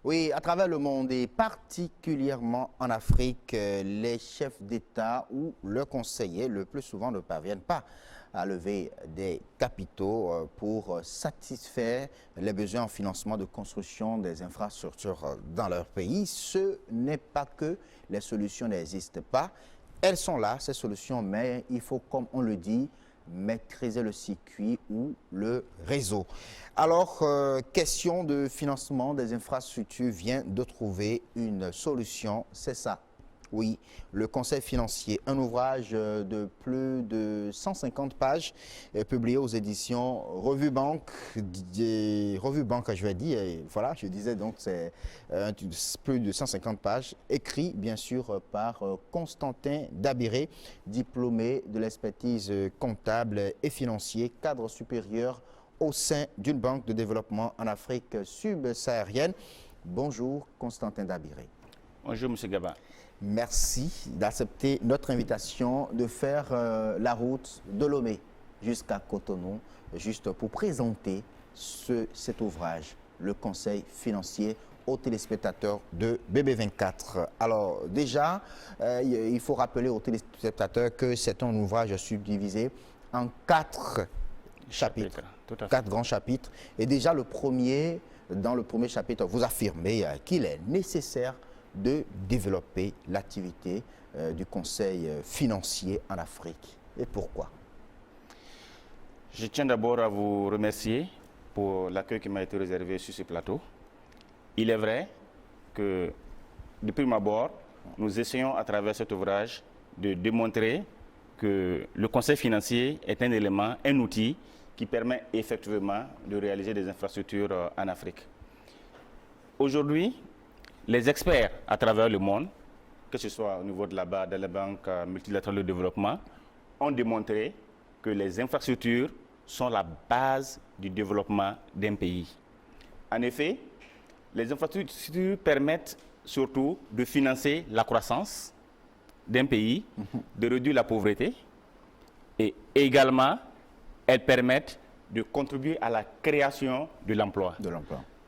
Oui, à travers le monde et particulièrement en Afrique, les chefs d'État ou leurs conseillers le plus souvent ne parviennent pas à lever des capitaux pour satisfaire les besoins en financement de construction des infrastructures dans leur pays. Ce n'est pas que les solutions n'existent pas. Elles sont là, ces solutions, mais il faut, comme on le dit, maîtriser le circuit ou le réseau. Alors, question de financement des infrastructures vient de trouver une solution, c'est ça. Oui, le Conseil financier, un ouvrage de plus de 150 pages publié aux éditions Revue Banque, je vais dire, et voilà, je disais donc c'est plus de 150 pages, écrit bien sûr par Constantin Dabiré, diplômé de l'expertise comptable et financier, cadre supérieur au sein d'une banque de développement en Afrique subsaharienne. Bonjour Constantin Dabiré. Bonjour M. Gaba. Merci d'accepter notre invitation de faire la route de Lomé jusqu'à Cotonou, juste pour présenter cet ouvrage, le Conseil financier aux téléspectateurs de BB24. Alors déjà, il faut rappeler aux téléspectateurs que c'est un ouvrage subdivisé en 4 chapitres, 4 grands chapitres. Et déjà dans le premier chapitre, vous affirmez qu'il est nécessaire de développer l'activité du Conseil financier en Afrique. Et pourquoi? Je tiens d'abord à vous remercier pour l'accueil qui m'a été réservé sur ce plateau. Il est vrai que, de prime abord, nous essayons à travers cet ouvrage de démontrer que le Conseil financier est un élément, un outil qui permet effectivement de réaliser des infrastructures en Afrique. Aujourd'hui, les experts à travers le monde, que ce soit au niveau de la Banque multilatérale de développement, ont démontré que les infrastructures sont la base du développement d'un pays. En effet, les infrastructures permettent surtout de financer la croissance d'un pays, de réduire la pauvreté et également elles permettent de contribuer à la création de l'emploi.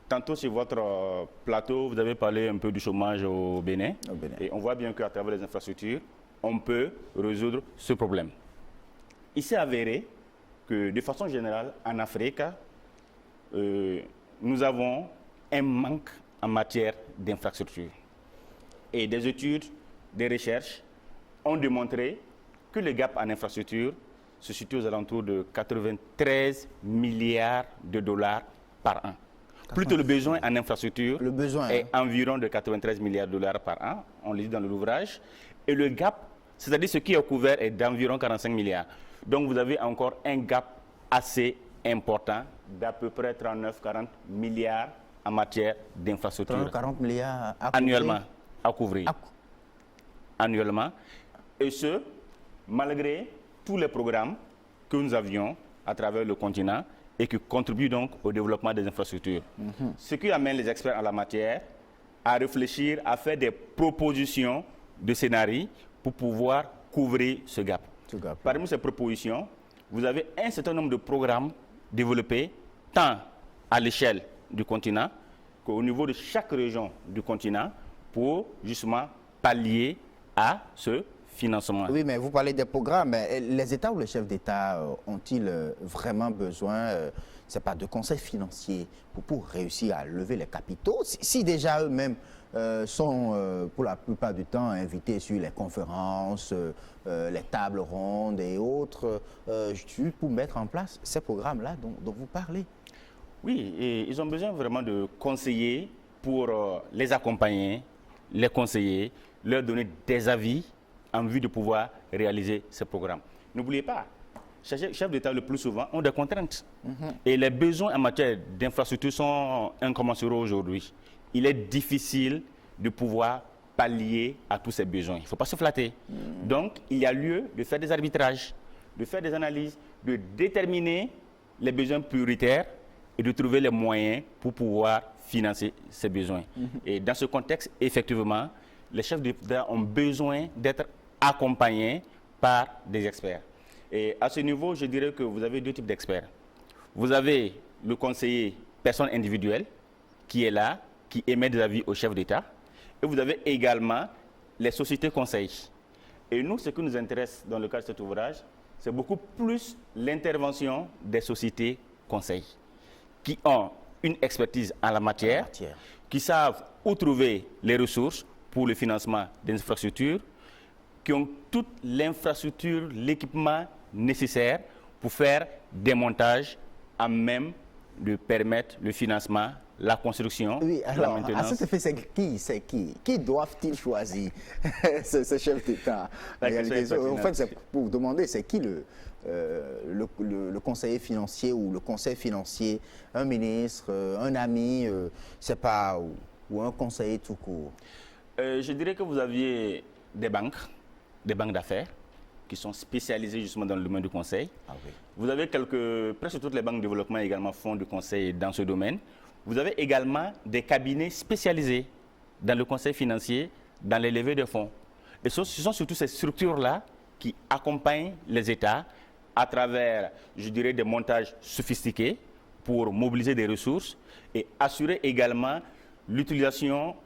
Tantôt sur votre plateau, vous avez parlé un peu du chômage au Bénin. Et on voit bien qu'à travers les infrastructures, on peut résoudre ce problème. Il s'est avéré que de façon générale, en Afrique, nous avons un manque en matière d'infrastructures. Et des études, des recherches ont démontré que le gap en infrastructures se situe aux alentours de 93 milliards de dollars par an. Plutôt le besoin en infrastructure est environ de 93 milliards de dollars par an, on le dit dans l'ouvrage. Et le gap, c'est-à-dire ce qui est couvert, est d'environ 45 milliards. Donc vous avez encore un gap assez important d'à peu près 39-40 milliards en matière d'infrastructure. 40 milliards annuellement à couvrir. Annuellement. Et ce, malgré tous les programmes que nous avions à travers le continent et qui contribuent donc au développement des infrastructures. Ce qui amène les experts en la matière à réfléchir, à faire des propositions de scénarios pour pouvoir couvrir ce gap. Parmi ces propositions, vous avez un certain nombre de programmes développés tant à l'échelle du continent qu'au niveau de chaque région du continent pour justement pallier à ce financement. Oui, mais vous parlez des programmes. Les États ou les chefs d'État ont-ils vraiment besoin, c'est pas de conseils financiers pour réussir à lever les capitaux? Si déjà eux-mêmes sont pour la plupart du temps invités sur les conférences, les tables rondes et autres, pour mettre en place ces programmes-là dont vous parlez. Oui, et ils ont besoin vraiment de conseillers pour les accompagner, les conseiller, leur donner des avis en vue de pouvoir réaliser ce programme. N'oubliez pas, les chefs d'État le plus souvent ont des contraintes. Et les besoins en matière d'infrastructure sont incommensuraux aujourd'hui. Il est difficile de pouvoir pallier à tous ces besoins. Il ne faut pas se flatter. Donc, il y a lieu de faire des arbitrages, de faire des analyses, de déterminer les besoins prioritaires et de trouver les moyens pour pouvoir financer ces besoins. Et dans ce contexte, effectivement, les chefs d'État ont besoin d'être accompagnés par des experts. Et à ce niveau, je dirais que vous avez deux types d'experts. Vous avez le conseiller personne individuelle qui est là, qui émettent des avis au chef d'État. Et vous avez également les sociétés conseils. Et nous, ce qui nous intéresse dans le cadre de cet ouvrage, c'est beaucoup plus l'intervention des sociétés conseils qui ont une expertise en la matière, qui savent où trouver les ressources pour le financement des infrastructures, qui ont toute l'infrastructure, l'équipement nécessaire pour faire des montages à même de permettre le financement, la construction, oui, alors, la maintenance. À cet effet, c'est qui? Qui doivent-ils choisir ce chef d'État? En fait, c'est pour vous demander, c'est qui le conseiller financier ou le conseil financier? Un ministre, un ami, c'est pas, ou un conseiller tout court? Je dirais que vous aviez des banques d'affaires qui sont spécialisées justement dans le domaine du conseil. Ah oui. Vous avez presque toutes les banques de développement également font du conseil dans ce domaine. Vous avez également des cabinets spécialisés dans le conseil financier, dans les levées de fonds. Et ce sont surtout ces structures-là qui accompagnent les États à travers, je dirais, des montages sophistiqués pour mobiliser des ressources et assurer également l'utilisation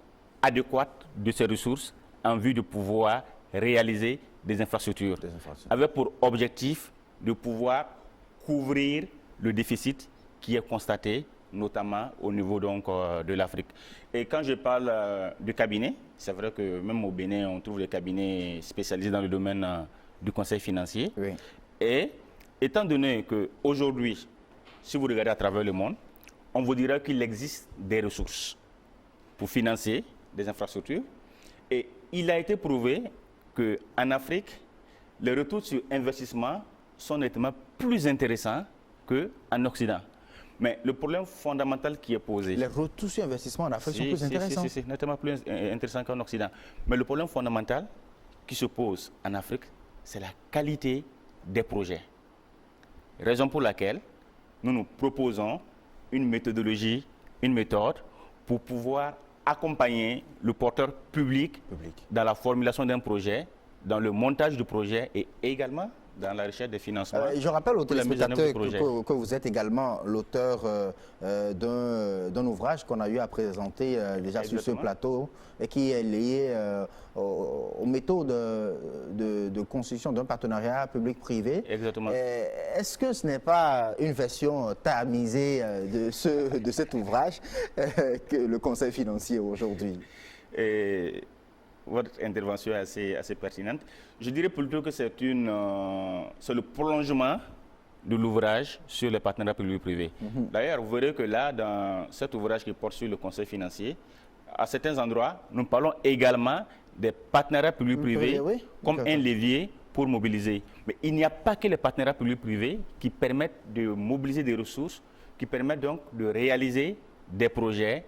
adéquate de ces ressources en vue de pouvoir réaliser des infrastructures. Avec pour objectif de pouvoir couvrir le déficit qui est constaté, notamment au niveau donc, de l'Afrique. Et quand je parle de cabinet, c'est vrai que même au Bénin, on trouve des cabinets spécialisés dans le domaine du conseil financier. Oui. Et étant donné qu'aujourd'hui, si vous regardez à travers le monde, on vous dira qu'il existe des ressources pour financer des infrastructures. Et il a été prouvé qu'en Afrique, les retours sur investissement sont nettement plus intéressants qu'en Occident. Mais le problème fondamental qui est posé... Les retours sur investissement en Afrique sont plus intéressants. C'est nettement plus intéressant qu'en Occident. Mais le problème fondamental qui se pose en Afrique, c'est la qualité des projets. Raison pour laquelle nous proposons une méthodologie, une méthode pour pouvoir accompagner le porteur public dans la formulation d'un projet, dans le montage du projet et également dans la recherche des financements. Je rappelle aux téléspectateurs que vous êtes également l'auteur d'un ouvrage qu'on a eu à présenter déjà sur ce plateau et qui est lié aux méthodes de construction d'un partenariat public-privé. Exactement. Est-ce que ce n'est pas une version tamisée de cet ouvrage que le Conseil financier aujourd'hui? Votre intervention est assez pertinente. Je dirais plutôt que c'est le prolongement de l'ouvrage sur les partenariats publics-privés. D'ailleurs, vous verrez que là, dans cet ouvrage qui porte sur le conseil financier, à certains endroits, nous parlons également des partenariats publics-privés comme un levier pour mobiliser. Mais il n'y a pas que les partenariats publics-privés qui permettent de mobiliser des ressources, qui permettent donc de réaliser des projets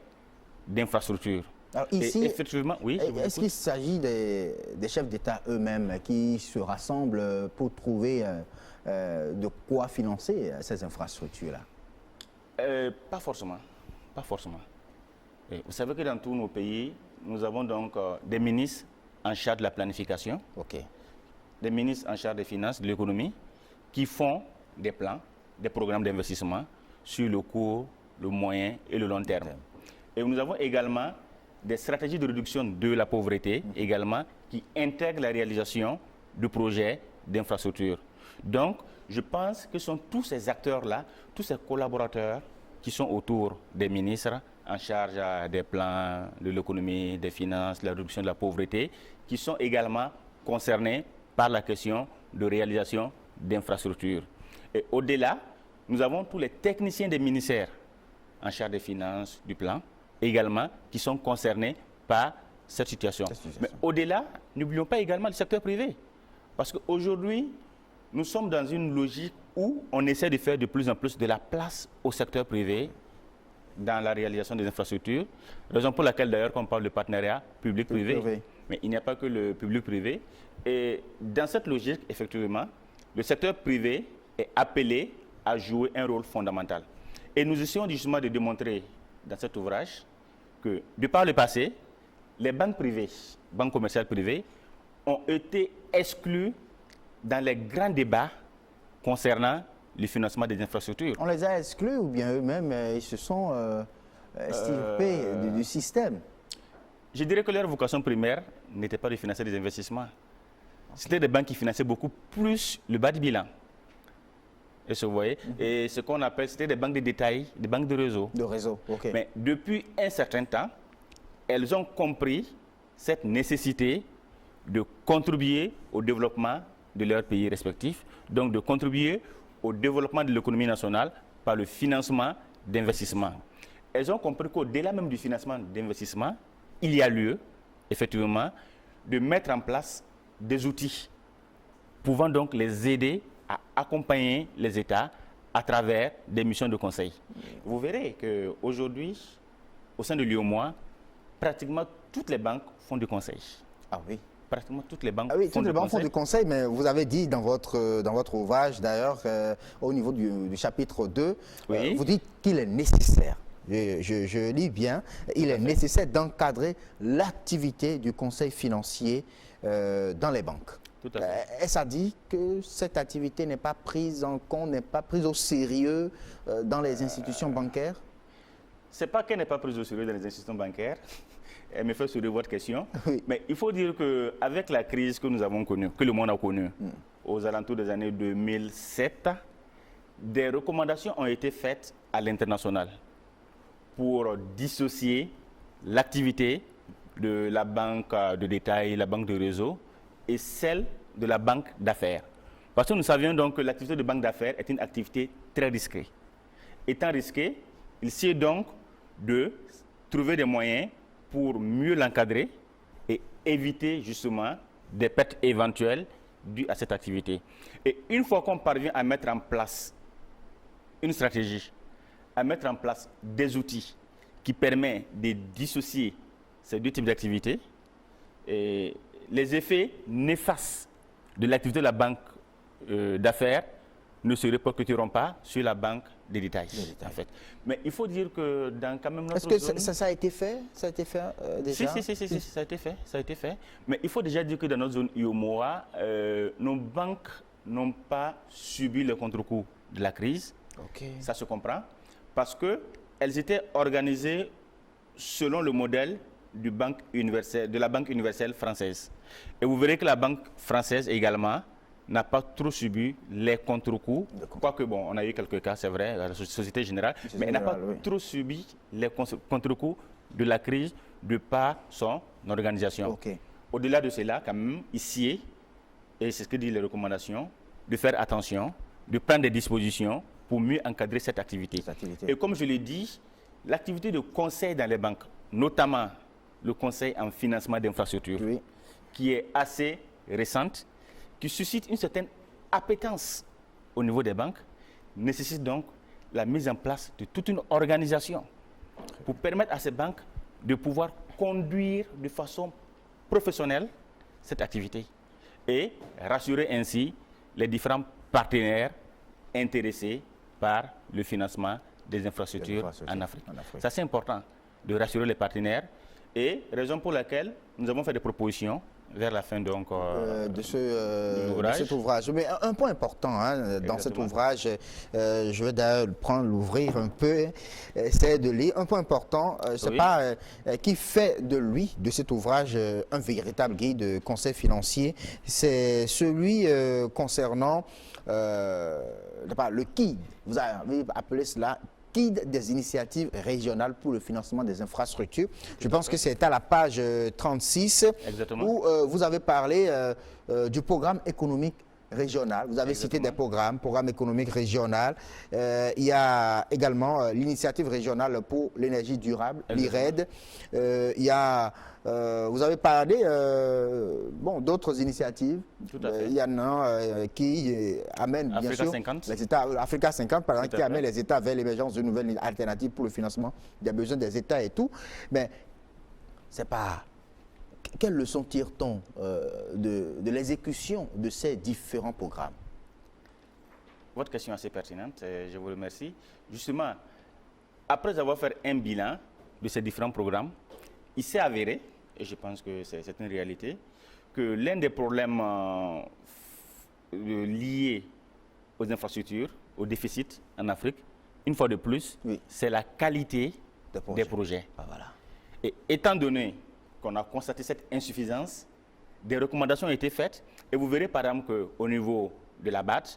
d'infrastructure. Alors ici, effectivement, oui, est-ce qu'il s'agit des chefs d'État eux-mêmes qui se rassemblent pour trouver de quoi financer ces infrastructures-là? Pas forcément. Pas forcément. Vous savez que dans tous nos pays, nous avons donc des ministres en charge de la planification, des ministres en charge des finances, de l'économie, qui font des plans, des programmes d'investissement sur le court, le moyen et le long terme. Et nous avons également des stratégies de réduction de la pauvreté également qui intègrent la réalisation de projets d'infrastructure. Donc, je pense que ce sont tous ces acteurs-là, tous ces collaborateurs qui sont autour des ministres en charge des plans de l'économie, des finances, de la réduction de la pauvreté, qui sont également concernés par la question de réalisation d'infrastructures. Et au-delà, nous avons tous les techniciens des ministères en charge des finances, du plan, également, qui sont concernés par cette situation. Mais au-delà, n'oublions pas également le secteur privé. Parce qu'aujourd'hui, nous sommes dans une logique où on essaie de faire de plus en plus de la place au secteur privé dans la réalisation des infrastructures. Raison pour laquelle, d'ailleurs, on parle de partenariat public-privé. Mais il n'y a pas que le public-privé. Et dans cette logique, effectivement, le secteur privé est appelé à jouer un rôle fondamental. Et nous essayons justement de démontrer dans cet ouvrage que, de par le passé, les banques privées, banques commerciales privées, ont été exclues dans les grands débats concernant le financement des infrastructures. On les a exclus ou bien eux-mêmes, ils se sont estirpées du système. Je dirais que leur vocation primaire n'était pas de financer des investissements. C'était des banques qui finançaient beaucoup plus le bas de bilan. Et vous voyez, et ce qu'on appelle, c'était des banques de détail, des banques de réseau. De réseau, ok. Mais depuis un certain temps, elles ont compris cette nécessité de contribuer au développement de leurs pays respectifs, donc de contribuer au développement de l'économie nationale par le financement d'investissements. Elles ont compris qu'au-delà même du financement d'investissement, il y a lieu, effectivement, de mettre en place des outils pouvant donc les aider à accompagner les États à travers des missions de conseil. Vous verrez qu'aujourd'hui, au sein de l'UEMOA, pratiquement toutes les banques font du conseil. Ah oui. Pratiquement toutes les banques font du conseil, mais vous avez dit dans votre ouvrage, d'ailleurs, au niveau du chapitre 2, oui. Vous dites qu'il est nécessaire, je lis bien, il est nécessaire d'encadrer l'activité du conseil financier dans les banques. Tout à fait. Est-ce à dire que cette activité n'est pas prise en compte, n'est pas prise au sérieux dans les institutions bancaires? Ce n'est pas qu'elle n'est pas prise au sérieux dans les institutions bancaires. Elle me fait sourire votre question. Oui. Mais il faut dire qu'avec la crise que nous avons connue, que le monde a connue, aux alentours des années 2007, des recommandations ont été faites à l'international pour dissocier l'activité de la banque de détail, la banque de réseau, et celle de la banque d'affaires. Parce que nous savions donc que l'activité de banque d'affaires est une activité très risquée. Étant risquée, il s'agit donc de trouver des moyens pour mieux l'encadrer et éviter justement des pertes éventuelles dues à cette activité. Et une fois qu'on parvient à mettre en place une stratégie, à mettre en place des outils qui permettent de dissocier ces deux types d'activités, et les effets néfastes de l'activité de la banque d'affaires ne se répercuteront pas sur la banque des détails. En fait. Mais il faut dire que dans quand même notre Est-ce que zone... ça a été fait? Ça a été fait déjà? Si, ça a été fait. Ça a été fait. Mais il faut déjà dire que dans notre zone UEMOA, nos banques n'ont pas subi le contre-coup de la crise. Okay. Ça se comprend. Parce qu'elles étaient organisées selon le modèle de la Banque universelle française. Et vous verrez que la Banque française également n'a pas trop subi les contre-coups. Quoique, bon, on a eu quelques cas, c'est vrai, la Société Générale, mais elle n'a pas trop subi les contre-coups de la crise de par son organisation. Okay. Au-delà de cela, quand même, ici, et c'est ce que disent les recommandations, de faire attention, de prendre des dispositions pour mieux encadrer cette activité. Et comme je l'ai dit, l'activité de conseil dans les banques, notamment le conseil en financement d'infrastructures, oui, qui est assez récente, qui suscite une certaine appétence au niveau des banques, nécessite donc la mise en place de toute une organisation pour permettre à ces banques de pouvoir conduire de façon professionnelle cette activité et rassurer ainsi les différents partenaires intéressés par le financement des infrastructures en Afrique. Ça, c'est important de rassurer les partenaires et raison pour laquelle nous avons fait des propositions vers la fin donc, de cet ouvrage. Mais un point important dans cet ouvrage, je vais d'ailleurs l'ouvrir un peu, c'est de lire. Un point important, c'est pas qui fait de lui, de cet ouvrage, un véritable guide de conseil financier, c'est celui concernant le KID. Vous avez appelé cela KID des initiatives régionales pour le financement des infrastructures. Je pense que c'est à la page 36. Exactement. Où vous avez parlé du programme économique régional. Vous avez cité des programmes économiques régional. Il y a également l'initiative régionale pour l'énergie durable, l'IRED. Il y a, vous avez parlé d'autres initiatives. Tout à fait. Il y en a qui amènent bien sûr les États, Africa 50 par exemple, qui amène les États vers l'émergence de nouvelles alternatives pour le financement des besoins des États et tout. Mais c'est pas... Quelle leçon tire-t-on de l'exécution de ces différents programmes? Votre question est assez pertinente, je vous remercie. Justement, après avoir fait un bilan de ces différents programmes, il s'est avéré, et je pense que c'est une réalité, que l'un des problèmes liés aux infrastructures, au déficit en Afrique, une fois de plus, c'est la qualité des projets. Ah, voilà. Et étant donné qu'on a constaté cette insuffisance, des recommandations ont été faites. Et vous verrez par exemple qu'au niveau de la BAD,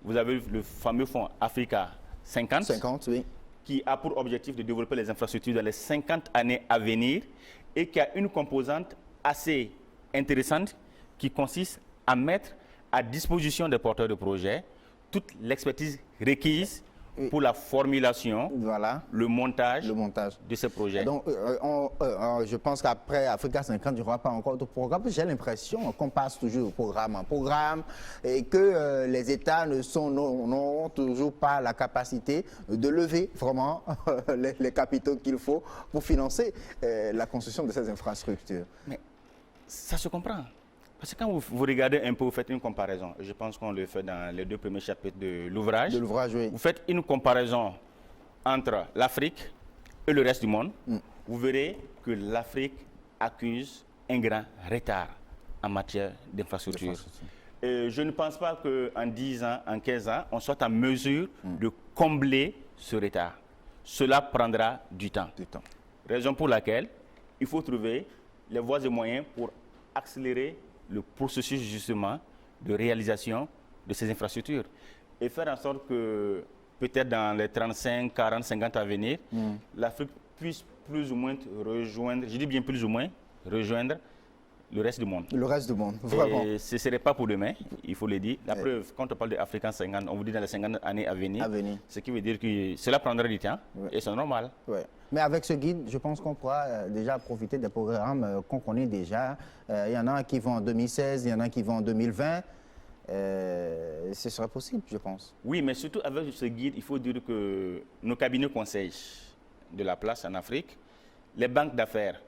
vous avez le fameux fonds Africa 50, oui. qui a pour objectif de développer les infrastructures dans les 50 années à venir et qui a une composante assez intéressante qui consiste à mettre à disposition des porteurs de projets toute l'expertise requise pour la formulation, voilà, le montage de ces projets. Donc, je pense qu'après Africa 50, il n'y aura pas encore de programme. J'ai l'impression qu'on passe toujours de programme en programme et que les États n'ont toujours pas la capacité de lever vraiment les capitaux qu'il faut pour financer la construction de ces infrastructures. Mais ça se comprend. Parce que quand vous regardez un peu, vous faites une comparaison. Je pense qu'on le fait dans les 2 premiers chapitres de l'ouvrage. Oui. Vous faites une comparaison entre l'Afrique et le reste du monde. Vous verrez que l'Afrique accuse un grand retard en matière d'infrastructure. Et je ne pense pas qu'en 10 ans, en 15 ans, on soit en mesure de combler ce retard. Cela prendra du temps. Raison pour laquelle il faut trouver les voies et moyens pour accélérer le processus justement de réalisation de ces infrastructures et faire en sorte que peut-être dans les 35, 40, 50 à venir, l'Afrique puisse plus ou moins rejoindre, je dis bien plus ou moins, rejoindre le reste du monde. Le reste du monde, vraiment. Et ce ne serait pas pour demain, il faut le dire. La preuve, quand on parle d'Afrique 50, on vous dit dans les 50 années à venir. Ce qui veut dire que cela prendra du temps et c'est normal. Mais avec ce guide, je pense qu'on pourra déjà profiter des programmes qu'on connaît déjà. Il y en a qui vont en 2016, il y en a qui vont en 2020. Ce serait possible, je pense. Oui, mais surtout avec ce guide, il faut dire que nos cabinets conseils de la place en Afrique, les banques d'affaires,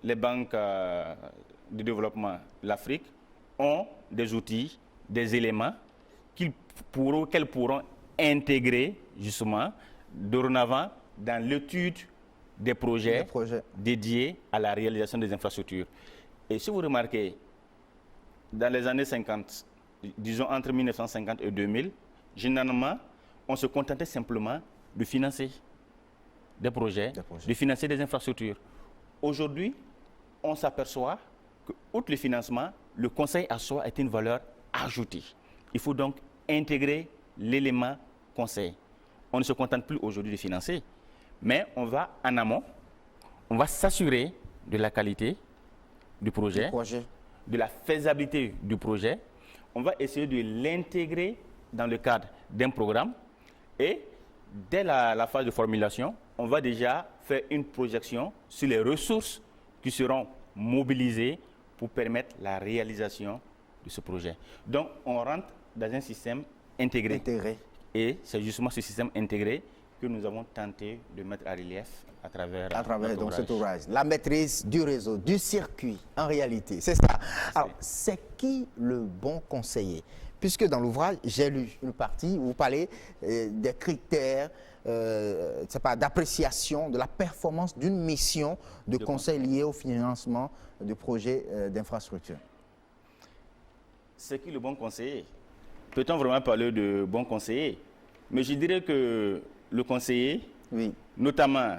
les banques de développement de l'Afrique ont des outils, des éléments qu'elles pourront intégrer justement dorénavant dans l'étude des projets dédiés à la réalisation des infrastructures. Et si vous remarquez, dans les années 50, disons entre 1950 et 2000, généralement, on se contentait simplement de financer des projets, de financer des infrastructures. Aujourd'hui, on s'aperçoit que, outre le financement, le conseil à soi est une valeur ajoutée. Il faut donc intégrer l'élément conseil. On ne se contente plus aujourd'hui de financer, mais on va en amont, on va s'assurer de la qualité du projet, de la faisabilité du projet. On va essayer de l'intégrer dans le cadre d'un programme et dès la phase de formulation, on va déjà faire une projection sur les ressources qui seront mobilisées pour permettre la réalisation de ce projet. Donc, on rentre dans un système intégré. Et c'est justement ce système intégré que nous avons tenté de mettre à relief à travers donc cet ouvrage. La maîtrise du réseau, du circuit, en réalité, c'est ça. Alors, c'est qui le bon conseiller? Puisque dans l'ouvrage, j'ai lu une partie où vous parlez des critères d'appréciation de la performance d'une mission de conseil liée au financement du projet d'infrastructure. C'est qui le bon conseiller? Peut-on vraiment parler de bon conseiller? Mais je dirais que le conseiller, notamment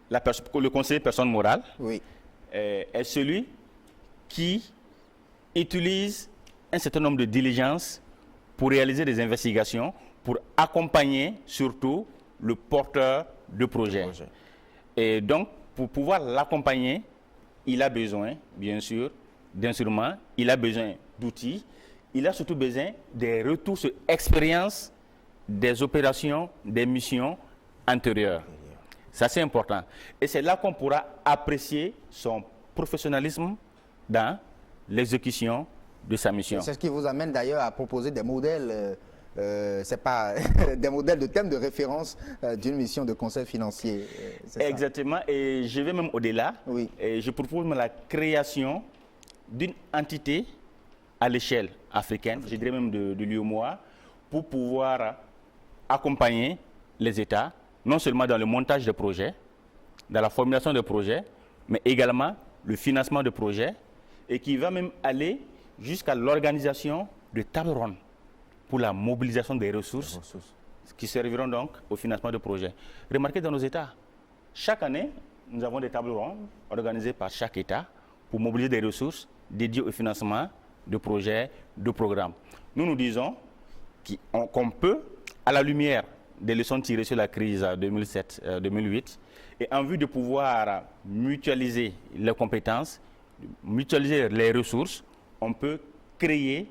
le conseiller personne morale, est celui qui utilise un certain nombre de diligences pour réaliser des investigations, pour accompagner surtout le porteur de projet. Et donc, pour pouvoir l'accompagner, il a besoin, bien sûr, d'instruments, il a besoin d'outils, il a surtout besoin des retours sur expérience des opérations, des missions antérieures. Ça, c'est important. Et c'est là qu'on pourra apprécier son professionnalisme dans l'exécution de sa mission. C'est ce qui vous amène d'ailleurs à proposer des modèles, c'est pas des modèles de thèmes de référence d'une mission de conseil financier. Exactement. Ça. Et je vais même au-delà. Et je propose la création d'une entité à l'échelle africaine, je dirais même de l'UEMOA, pour pouvoir accompagner les États, non seulement dans le montage de projets, dans la formulation de projets, mais également le financement de projets, et qui va même aller jusqu'à l'organisation de tables rondes pour la mobilisation des ressources qui serviront donc au financement de projets. Remarquez dans nos États, Chaque année, nous avons des tables rondes organisées par chaque État pour mobiliser des ressources dédiées au financement de projets, de programmes. Nous disons qu'on peut, à la lumière des leçons tirées sur la crise 2007-2008, et en vue de pouvoir mutualiser les compétences, mutualiser les ressources, on peut créer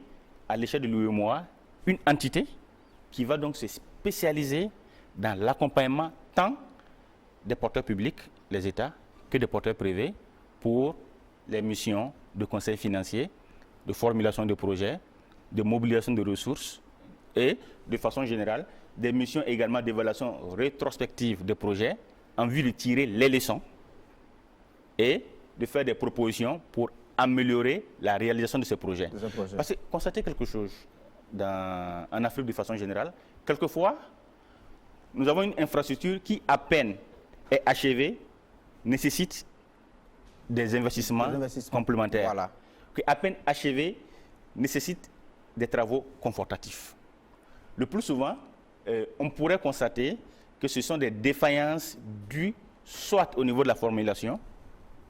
à l'échelle de l'UEMOA une entité qui va donc se spécialiser dans l'accompagnement tant des porteurs publics, les États, que des porteurs privés pour les missions de conseil financier, de formulation de projets, de mobilisation de ressources et, de façon générale, des missions également d'évaluation rétrospective de projets en vue de tirer les leçons et de faire des propositions pour améliorer la réalisation de ces projets. Parce que constatez quelque chose en Afrique de façon générale, quelquefois, nous avons une infrastructure qui, à peine est achevée, nécessite des investissements complémentaires. Voilà. Qui, à peine achevée, nécessite des travaux confortatifs. Le plus souvent, on pourrait constater que ce sont des défaillances dues soit au niveau de la formulation,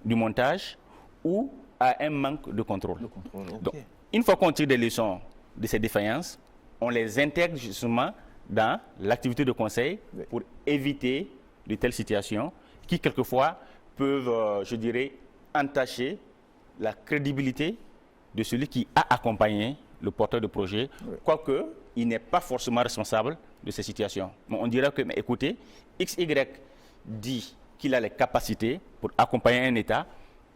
du montage, ou à un manque de contrôle. Okay. Donc, une fois qu'on tire des leçons de ces défaillances, on les intègre justement dans l'activité de conseil pour éviter de telles situations qui, quelquefois, peuvent, je dirais, entacher la crédibilité de celui qui a accompagné le porteur de projet, quoique il n'est pas forcément responsable de ces situations. Mais on dirait que, mais écoutez, XY dit qu'il a les capacités pour accompagner un État,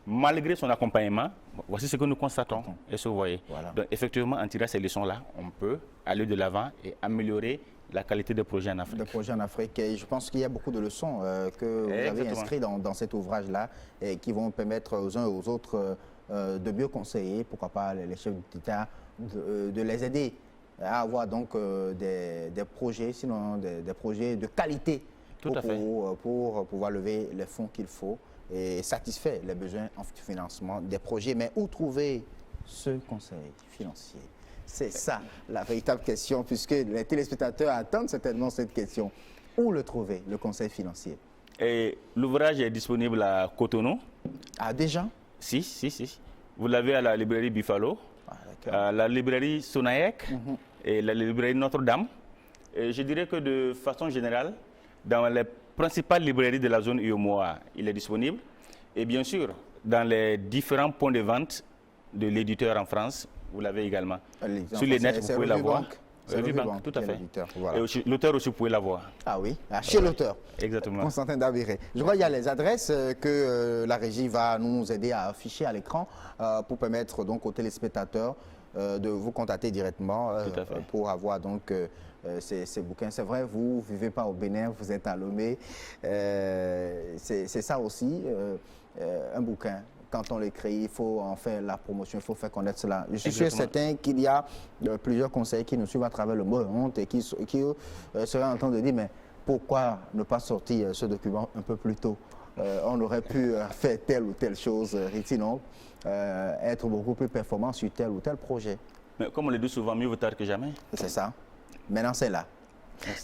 malgré son accompagnement, voici ce que nous constatons. Et ce, vous voyez. Voilà. Donc, effectivement, en tirant ces leçons-là, on peut aller de l'avant et améliorer la qualité des projets en Afrique. Des projets en Afrique. Et je pense qu'il y a beaucoup de leçons que vous avez inscrites dans cet ouvrage-là et qui vont permettre aux uns et aux autres de mieux conseiller, pourquoi pas les chefs d'État, de les aider à avoir donc des projets, sinon des projets de qualité pour pouvoir lever les fonds qu'il faut et satisfaire les besoins en financement des projets. Mais où trouver ce conseil financier? C'est ça la véritable question, puisque les téléspectateurs attendent certainement cette question. Où le trouver, le conseil financier? L'ouvrage est disponible à Cotonou. Ah, déjà? Si. Vous l'avez à la librairie Buffalo, à la librairie Sonaec et la librairie Notre-Dame. Je dirais que de façon générale, dans les principales librairies de la zone UEMOA, il est disponible. Et bien sûr, dans les différents points de vente de l'éditeur en France, vous l'avez également. Sur les nets, vous pouvez l'avoir. Revubank, tout à fait. Voilà. Et l'auteur aussi, vous pouvez l'avoir. Ah oui, chez l'auteur. Exactement. Constantin Dabiré. Je crois qu'il y a les adresses que la régie va nous aider à afficher à l'écran pour permettre donc aux téléspectateurs de vous contacter directement pour avoir donc ces bouquins. C'est vrai, vous ne vivez pas au Bénin, vous êtes à Lomé. C'est ça aussi, un bouquin. Quand on l'écrit, il faut en faire la promotion, il faut faire connaître cela. Je suis sûr certain qu'il y a plusieurs conseils qui nous suivent à travers le monde et qui seraient en train de dire, mais pourquoi ne pas sortir ce document un peu plus tôt? On aurait pu faire telle ou telle chose, sinon être beaucoup plus performant sur tel ou tel projet. Mais comme on le dit souvent, mieux vaut tard que jamais. C'est ça. Maintenant, c'est là.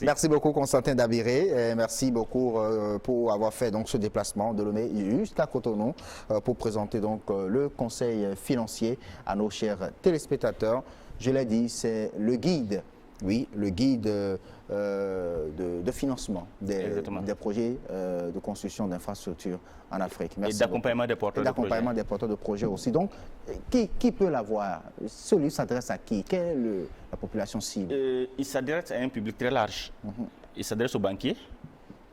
Merci beaucoup Constantin Dabiré, merci beaucoup pour avoir fait donc ce déplacement de Lomé jusqu'à Cotonou pour présenter donc le conseil financier à nos chers téléspectateurs. Je l'ai dit, c'est le guide, oui, le guide de financement des projets de construction d'infrastructures en Afrique. Merci. Et d'accompagnement des porteurs de projets. D'accompagnement des porteurs de projets aussi. Donc, qui peut l'avoir? Ce livre s'adresse à qui? Quelle est la population cible? Il s'adresse à un public très large. Il s'adresse aux banquiers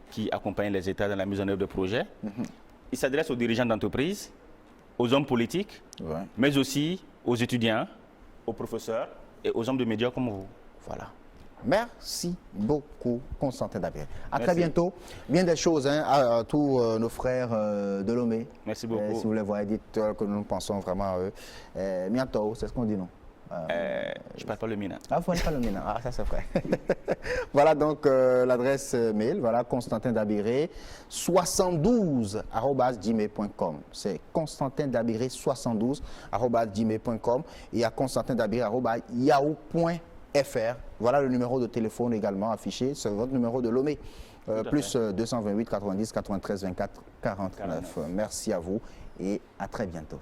qui accompagnent les États dans la mise en œuvre de projets. Il s'adresse aux dirigeants d'entreprise, aux hommes politiques, mais aussi aux étudiants, aux professeurs et aux hommes de médias comme vous. Voilà. Merci beaucoup, Constantin Dabiré. À très bientôt. Bien des choses à tous nos frères de Lomé. Merci beaucoup. Si vous les voyez, dites que nous pensons vraiment à eux. Bientôt, c'est ce qu'on dit, non? Je ne parle pas le mina. Ah, vous ne parlez pas le mina. Ah, ça c'est vrai. Voilà donc l'adresse mail. Voilà, Constantin Dabiré, 72@gmail.com. C'est Constantin Dabiré, 72@gmail.com. Et à Constantin Dabiré, @yahoo.fr. Voilà le numéro de téléphone également affiché. C'est votre numéro de Lomé. Plus 228 90 93 24 49. Merci à vous et à très bientôt.